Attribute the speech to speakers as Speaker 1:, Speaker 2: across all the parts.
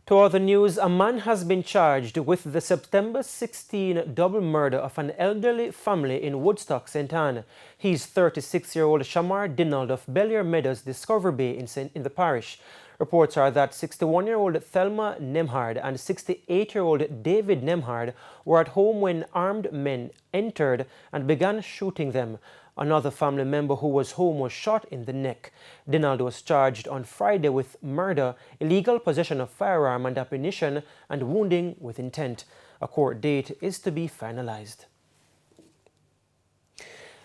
Speaker 1: To other news, a man has been charged with the September 16 double murder of an elderly family in Woodstock, St. Anne. He's 36-year-old Shamar Dinald of Bellier Meadows, Discovery Bay in the parish. Reports are that 61-year-old Thelma Nemhard and 68-year-old David Nemhard were at home when armed men entered and began shooting them. Another family member who was home was shot in the neck. Dinald was charged on Friday with murder, illegal possession of firearm and ammunition, and wounding with intent. A court date is to be finalized.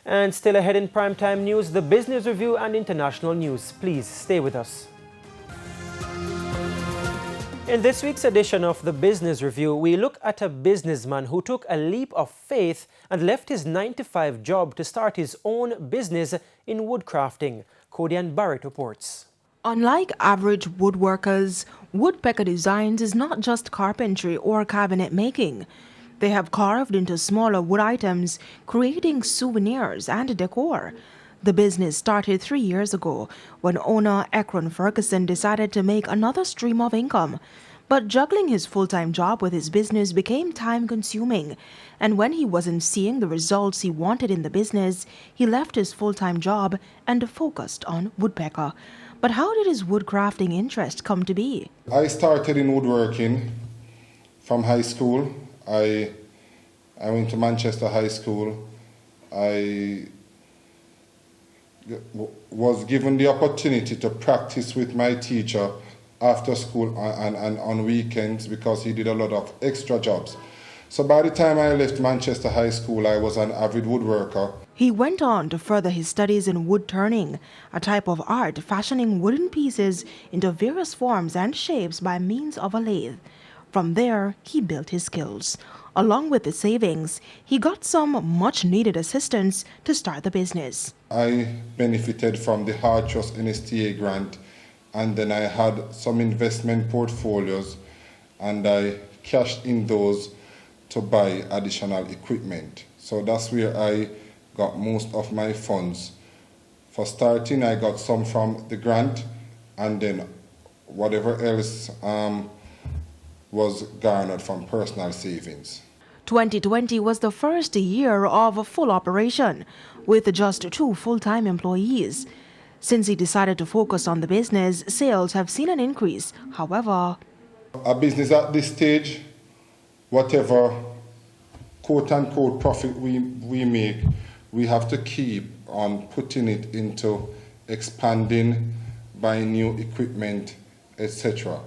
Speaker 1: And still ahead in primetime news, the business review and international news. Please stay with us. In this week's edition of the Business Review, we look at a businessman who took a leap of faith and left his 9-to-5 job to start his own business in woodcrafting. Codian Barrett reports.
Speaker 2: Unlike average woodworkers, Woodpecker Designs is not just carpentry or cabinet making. They have carved into smaller wood items, creating souvenirs and decor. The business started 3 years ago when owner Ekron Ferguson decided to make another stream of income. But juggling his full-time job with his business became time-consuming. And when he wasn't seeing the results he wanted in the business, he left his full-time job and focused on Woodpecker. But how did his woodcrafting interest come to be?
Speaker 3: I started in woodworking from high school. I went to Manchester High School. I was given the opportunity to practice with my teacher after school and on weekends because he did a lot of extra jobs. So by the time I left Manchester High School, I was an avid woodworker.
Speaker 2: He went on to further his studies in wood turning, a type of art fashioning wooden pieces into various forms and shapes by means of a lathe. From there, he built his skills. Along with the savings, he got some much-needed assistance to start the business.
Speaker 3: I benefited from the Hard Trust NSTA grant, and then I had some investment portfolios, and I cashed in those to buy additional equipment. So that's where I got most of my funds. For starting, I got some from the grant, and then whatever else was garnered from personal savings.
Speaker 2: 2020 was the first year of full operation, with just 2 full-time employees. Since he decided to focus on the business, sales have seen an increase. However,
Speaker 3: a business at this stage, whatever quote-unquote profit we make, we have to keep on putting it into expanding, buying new equipment, etc.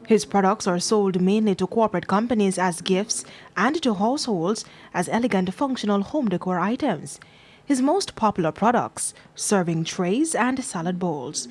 Speaker 2: His products are sold mainly to corporate companies as gifts and to households as elegant functional home decor items. His most popular products, serving trays and salad bowls.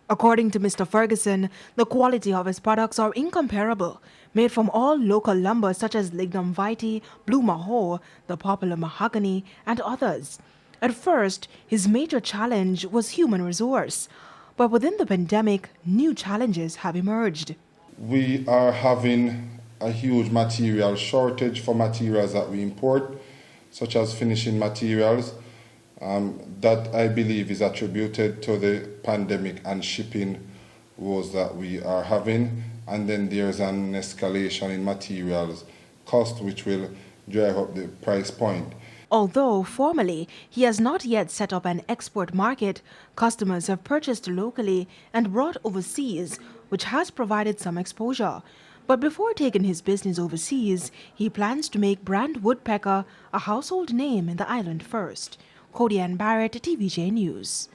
Speaker 2: According to Mr. Ferguson, the quality of his products are incomparable, made from all local lumber such as lignum vitae, blue mahoe, the popular mahogany, and others. At first, his major challenge was human resource, but within the pandemic, new challenges have emerged.
Speaker 3: We are having a huge material shortage for materials that we import, such as finishing materials. That I believe is attributed to the pandemic and shipping woes that we are having. And then there's an escalation in materials cost, which will drive up the price point.
Speaker 2: Although formally he has not yet set up an export market, customers have purchased locally and brought overseas, which has provided some exposure. But before taking his business overseas, he plans to make brand Woodpecker a household name in the island first. Codian Barrett, TVJ News.